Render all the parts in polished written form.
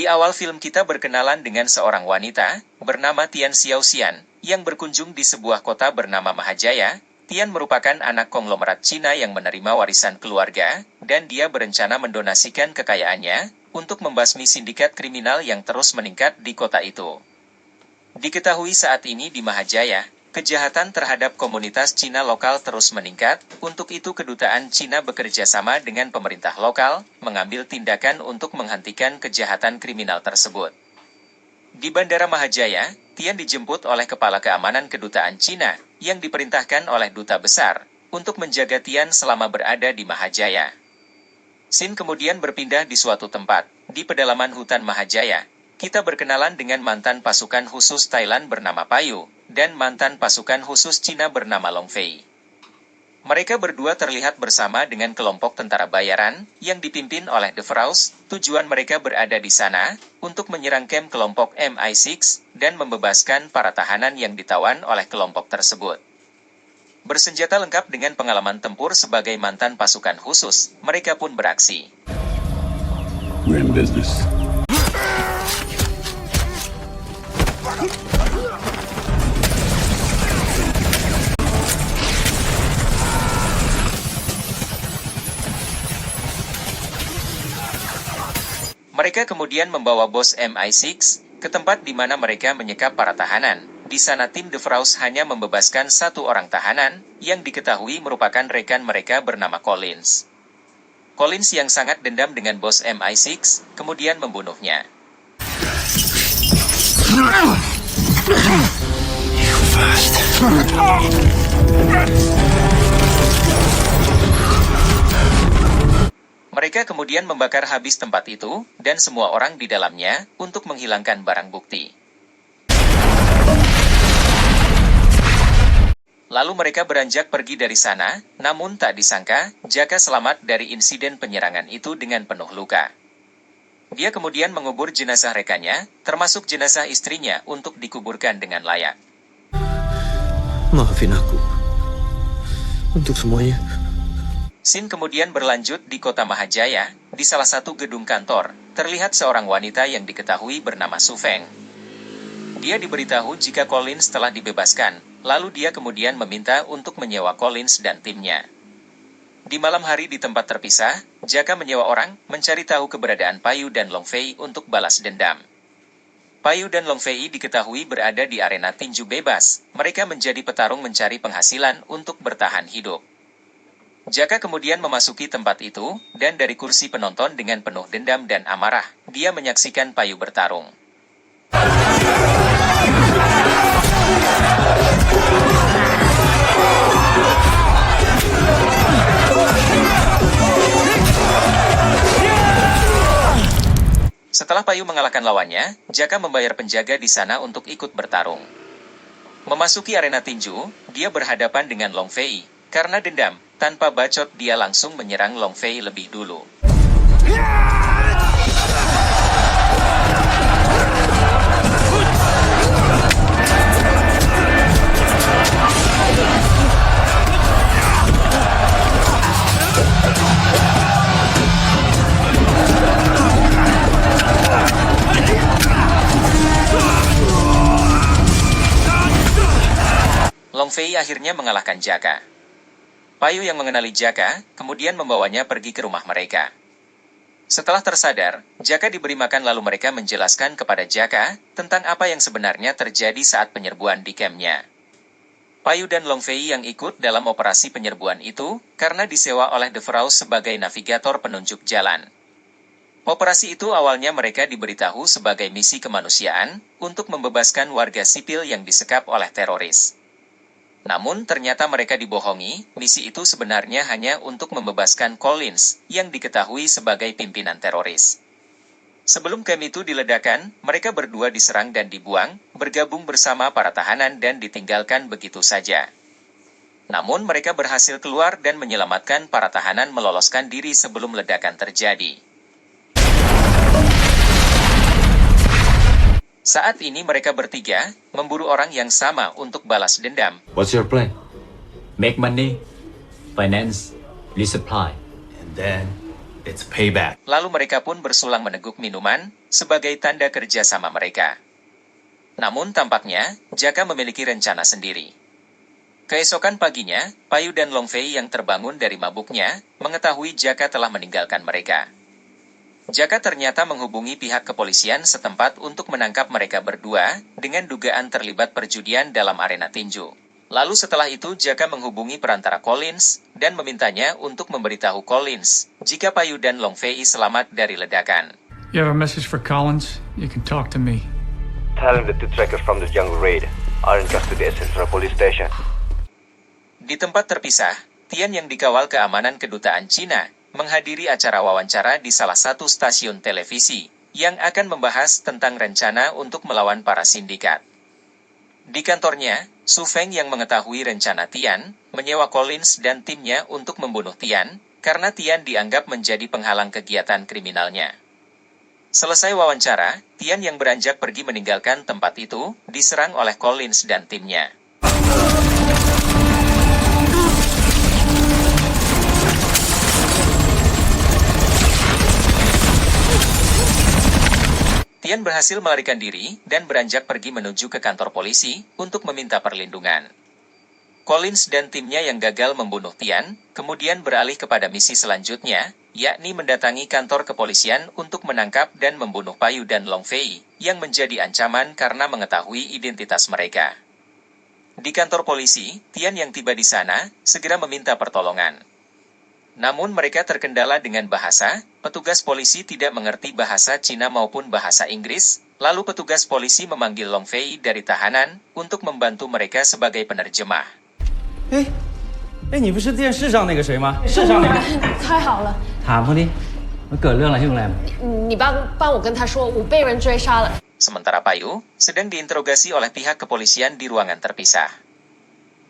Di awal film kita berkenalan dengan seorang wanita, bernama Tian Xiaoxian, yang berkunjung di sebuah kota bernama Mahajaya. Tian merupakan anak konglomerat Cina yang menerima warisan keluarga, dan dia berencana mendonasikan kekayaannya, untuk membasmi sindikat kriminal yang terus meningkat di kota itu. Diketahui saat ini di Mahajaya, kejahatan terhadap komunitas Cina lokal terus meningkat. Untuk itu kedutaan Cina bekerja sama dengan pemerintah lokal, mengambil tindakan untuk menghentikan kejahatan kriminal tersebut. Di Bandara Mahajaya, Tian dijemput oleh kepala keamanan kedutaan Cina, yang diperintahkan oleh duta besar, untuk menjaga Tian selama berada di Mahajaya. Sin kemudian berpindah di suatu tempat, di pedalaman hutan Mahajaya. Kita berkenalan dengan mantan pasukan khusus Thailand bernama Payu, dan mantan pasukan khusus Cina bernama Long Fei. Mereka berdua terlihat bersama dengan kelompok tentara bayaran, yang dipimpin oleh The Frost. Tujuan mereka berada di sana, untuk menyerang kamp kelompok MI6, dan membebaskan para tahanan yang ditawan oleh kelompok tersebut. Bersenjata lengkap dengan pengalaman tempur sebagai mantan pasukan khusus, mereka pun beraksi. We're in business. Mereka kemudian membawa bos MI6 ke tempat di mana mereka menyekap para tahanan. Di sana tim The Frost hanya membebaskan satu orang tahanan, yang diketahui merupakan rekan mereka bernama Collins. Collins yang sangat dendam dengan bos MI6, kemudian membunuhnya. Mereka kemudian membakar habis tempat itu, dan semua orang di dalamnya, untuk menghilangkan barang bukti. Lalu mereka beranjak pergi dari sana, namun tak disangka, Jaka selamat dari insiden penyerangan itu dengan penuh luka. Dia kemudian mengubur jenazah rekannya, termasuk jenazah istrinya, untuk dikuburkan dengan layak. Maafin aku untuk semuanya. Sin kemudian berlanjut di kota Mahajaya, di salah satu gedung kantor, terlihat seorang wanita yang diketahui bernama Su Feng. Dia diberitahu jika Collins telah dibebaskan, lalu dia kemudian meminta untuk menyewa Collins dan timnya. Di malam hari di tempat terpisah, Jaka menyewa orang, mencari tahu keberadaan Payu dan Long Fei untuk balas dendam. Payu dan Long Fei diketahui berada di arena tinju bebas, mereka menjadi petarung mencari penghasilan untuk bertahan hidup. Jaka kemudian memasuki tempat itu, dan dari kursi penonton dengan penuh dendam dan amarah, dia menyaksikan Payu bertarung. Setelah Payu mengalahkan lawannya, Jaka membayar penjaga di sana untuk ikut bertarung. Memasuki arena tinju, dia berhadapan dengan Long Fei. Karena dendam, tanpa bacot dia langsung menyerang Long Fei lebih dulu. Long Fei akhirnya mengalahkan Jaka. Payu yang mengenali Jaka, kemudian membawanya pergi ke rumah mereka. Setelah tersadar, Jaka diberi makan lalu mereka menjelaskan kepada Jaka, tentang apa yang sebenarnya terjadi saat penyerbuan di kampnya. Payu dan Long Fei yang ikut dalam operasi penyerbuan itu, karena disewa oleh The Frost sebagai navigator penunjuk jalan. Operasi itu awalnya mereka diberitahu sebagai misi kemanusiaan, untuk membebaskan warga sipil yang disekap oleh teroris. Namun ternyata mereka dibohongi, misi itu sebenarnya hanya untuk membebaskan Collins, yang diketahui sebagai pimpinan teroris. Sebelum kamp itu diledakkan, mereka berdua diserang dan dibuang, bergabung bersama para tahanan dan ditinggalkan begitu saja. Namun mereka berhasil keluar dan menyelamatkan para tahanan meloloskan diri sebelum ledakan terjadi. Saat ini mereka bertiga, memburu orang yang sama untuk balas dendam. What's your plan? Make money, finance, resupply, and then It's payback. Lalu mereka pun bersulang meneguk minuman sebagai tanda kerjasama mereka. Namun tampaknya, Jaka memiliki rencana sendiri. Keesokan paginya, Payu dan Long Fei yang terbangun dari mabuknya, mengetahui Jaka telah meninggalkan mereka. Jaka ternyata menghubungi pihak kepolisian setempat untuk menangkap mereka berdua, dengan dugaan terlibat perjudian dalam arena tinju. Lalu setelah itu Jaka menghubungi perantara Collins, dan memintanya untuk memberitahu Collins, jika Payu dan Long Fei selamat dari ledakan. You have a message for Collins? You can talk to me. Tell him the two trackers from the jungle raid are in custody at Central Police Station. Di tempat terpisah, Tian yang dikawal keamanan kedutaan Cina, menghadiri acara wawancara di salah satu stasiun televisi, yang akan membahas tentang rencana untuk melawan para sindikat. Di kantornya, Su Feng yang mengetahui rencana Tian, menyewa Collins dan timnya untuk membunuh Tian, karena Tian dianggap menjadi penghalang kegiatan kriminalnya. Selesai wawancara, Tian yang beranjak pergi meninggalkan tempat itu, diserang oleh Collins dan timnya. Tian berhasil melarikan diri dan beranjak pergi menuju ke kantor polisi untuk meminta perlindungan. Collins dan timnya yang gagal membunuh Tian, kemudian beralih kepada misi selanjutnya, yakni mendatangi kantor kepolisian untuk menangkap dan membunuh Payu dan Long Fei, yang menjadi ancaman karena mengetahui identitas mereka. Di kantor polisi, Tian yang tiba di sana, segera meminta pertolongan. Namun mereka terkendala dengan bahasa, petugas polisi tidak mengerti bahasa Cina maupun bahasa Inggris, lalu petugas polisi memanggil Long Fei dari tahanan untuk membantu mereka sebagai penerjemah. 你不是电视上那个谁吗？是上那个。太好了，他们的，我葛亮了，用来吗？你帮我跟他说，我被人追杀了。 Sementara Payu sedang diinterogasi oleh pihak kepolisian di ruangan terpisah.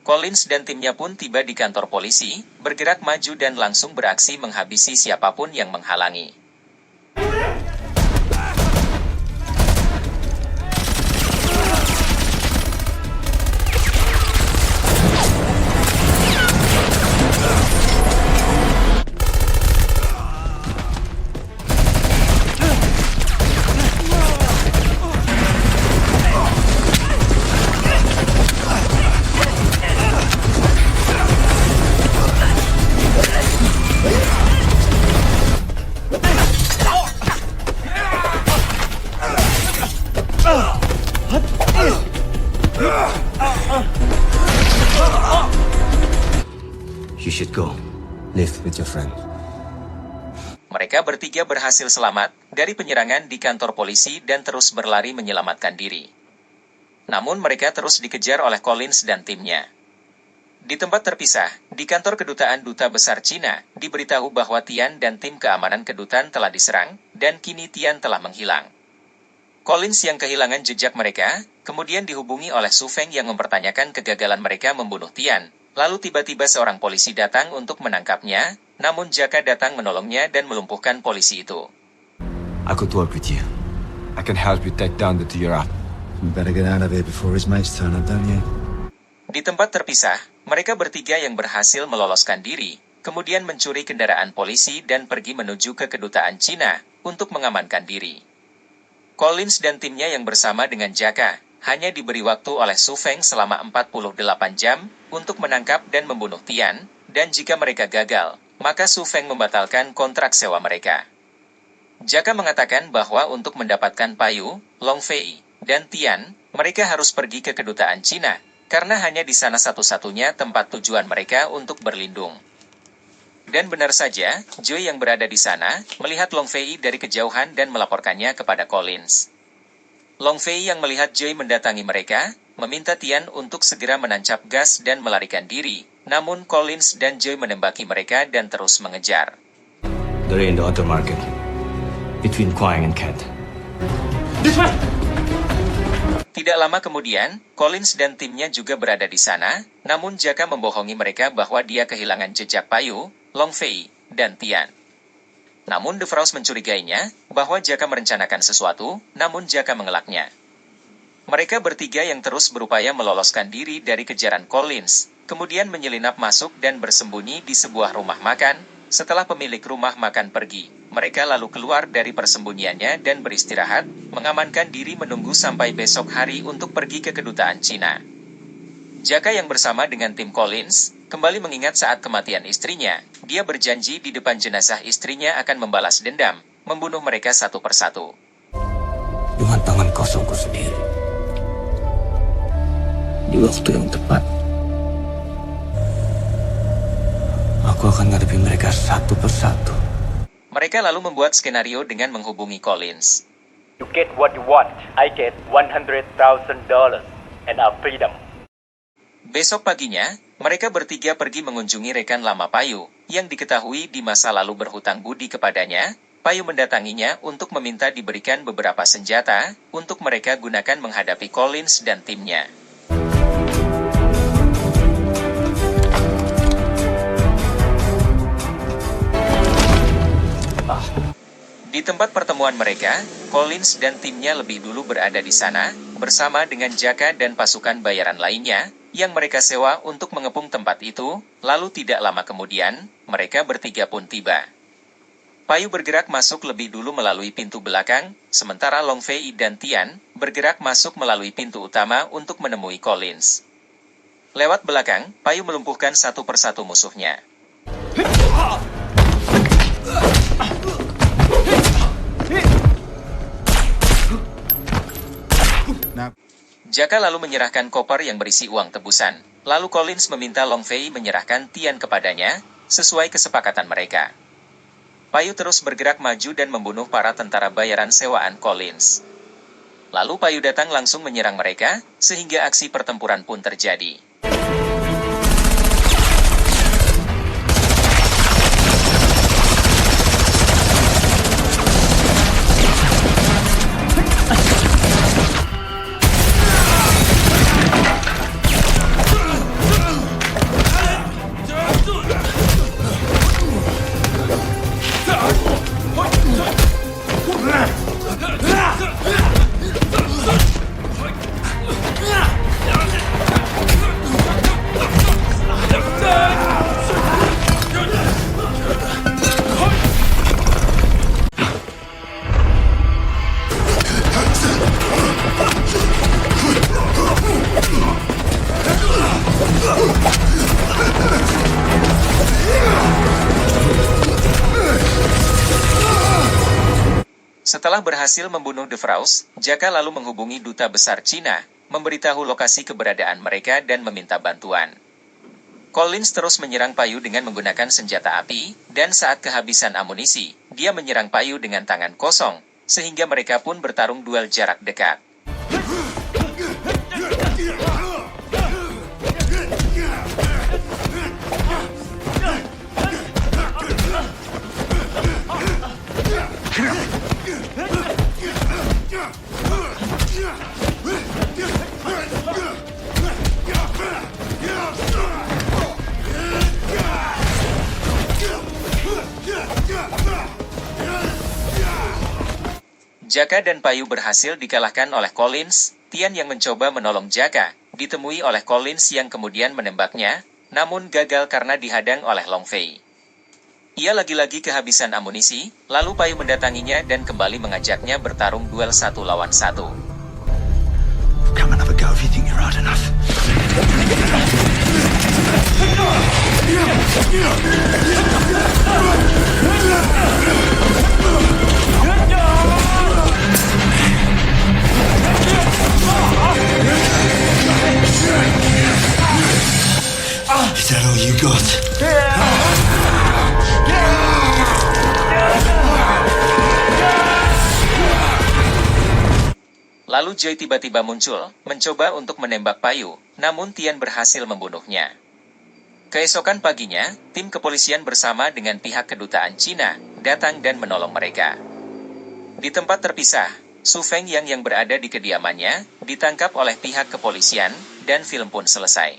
Collins dan timnya pun tiba di kantor polisi, bergerak maju dan langsung beraksi menghabisi siapapun yang menghalangi. You should go. Live with your friend. Mereka bertiga berhasil selamat dari penyerangan di kantor polisi dan terus berlari menyelamatkan diri. Namun mereka terus dikejar oleh Collins dan timnya. Di tempat terpisah, di kantor kedutaan Duta Besar Cina, diberitahu bahwa Tian dan tim keamanan kedutaan telah diserang, dan kini Tian telah menghilang. Collins yang kehilangan jejak mereka, kemudian dihubungi oleh Su Feng yang mempertanyakan kegagalan mereka membunuh Tian. Lalu tiba-tiba seorang polisi datang untuk menangkapnya, namun Jaka datang menolongnya dan melumpuhkan polisi itu. I could work with you. I can help you take down the Tirat. You better get out of here before his mates turn up, don't you? Di tempat terpisah, mereka bertiga yang berhasil meloloskan diri, kemudian mencuri kendaraan polisi dan pergi menuju ke kedutaan Cina untuk mengamankan diri. Collins dan timnya yang bersama dengan Jaka hanya diberi waktu oleh Su Feng selama 48 jam untuk menangkap dan membunuh Tian, dan jika mereka gagal, maka Su Feng membatalkan kontrak sewa mereka. Jaka mengatakan bahwa untuk mendapatkan Payu, Long Fei, dan Tian, mereka harus pergi ke kedutaan Cina, karena hanya di sana satu-satunya tempat tujuan mereka untuk berlindung. Dan benar saja, Joy yang berada di sana, melihat Long Fei dari kejauhan dan melaporkannya kepada Collins. Long Fei yang melihat Joy mendatangi mereka, meminta Tian untuk segera menancap gas dan melarikan diri, namun Collins dan Joy menembaki mereka dan terus mengejar. They're in the auto market. Between Kuang and Kent. This way. Tidak lama kemudian, Collins dan timnya juga berada di sana, namun Jaka membohongi mereka bahwa dia kehilangan jejak Payu, Long Fei, dan Tian. Namun De Vries mencurigainya bahwa Jaka merencanakan sesuatu, namun Jaka mengelaknya. Mereka bertiga yang terus berupaya meloloskan diri dari kejaran Collins, kemudian menyelinap masuk dan bersembunyi di sebuah rumah makan, Setelah pemilik rumah makan pergi, mereka lalu keluar dari persembunyiannya dan beristirahat, mengamankan diri menunggu sampai besok hari untuk pergi ke kedutaan Cina. Jaka yang bersama dengan tim Collins, kembali mengingat saat kematian istrinya, dia berjanji di depan jenazah istrinya akan membalas dendam, membunuh mereka satu persatu. Dengan tangan kosongku sendiri. Di waktu yang tepat. Aku akan ngadepin mereka satu persatu. Mereka lalu membuat skenario dengan menghubungi Collins. You get what you want. I get $100,000 and our freedom. Besok paginya, mereka bertiga pergi mengunjungi rekan lama Payu, yang diketahui di masa lalu berhutang budi kepadanya. Payu mendatanginya untuk meminta diberikan beberapa senjata, untuk mereka gunakan menghadapi Collins dan timnya. Di tempat pertemuan mereka, Collins dan timnya lebih dulu berada di sana, bersama dengan Jaka dan pasukan bayaran lainnya, yang mereka sewa untuk mengepung tempat itu, lalu tidak lama kemudian, mereka bertiga pun tiba. Payu bergerak masuk lebih dulu melalui pintu belakang, sementara Long Fei dan Tian bergerak masuk melalui pintu utama untuk menemui Collins. Lewat belakang, Payu melumpuhkan satu persatu musuhnya. Jaka lalu menyerahkan koper yang berisi uang tebusan. Lalu Collins meminta Long Fei menyerahkan Tian kepadanya, sesuai kesepakatan mereka. Payu terus bergerak maju dan membunuh para tentara bayaran sewaan Collins. Lalu Payu datang langsung menyerang mereka, sehingga aksi pertempuran pun terjadi. Setelah berhasil membunuh De Vries, Jaka lalu menghubungi Duta Besar Cina, memberitahu lokasi keberadaan mereka dan meminta bantuan. Collins terus menyerang Payu dengan menggunakan senjata api, dan saat kehabisan amunisi, dia menyerang Payu dengan tangan kosong, sehingga mereka pun bertarung duel jarak dekat. Jaka dan Payu berhasil dikalahkan oleh Collins. Tian yang mencoba menolong Jaka, ditemui oleh Collins yang kemudian menembaknya, namun gagal karena dihadang oleh Long Fei. Ia lagi-lagi kehabisan amunisi, lalu Payu mendatanginya dan kembali mengajaknya bertarung duel 1 lawan 1. Come and have a go if you think you're hard enough. Is that all you got? Lalu Joy tiba-tiba muncul, mencoba untuk menembak Payu, namun Tian berhasil membunuhnya. Keesokan paginya, tim kepolisian bersama dengan pihak kedutaan Cina, datang dan menolong mereka. Di tempat terpisah, Su Feng yang berada di kediamannya, ditangkap oleh pihak kepolisian, dan film pun selesai.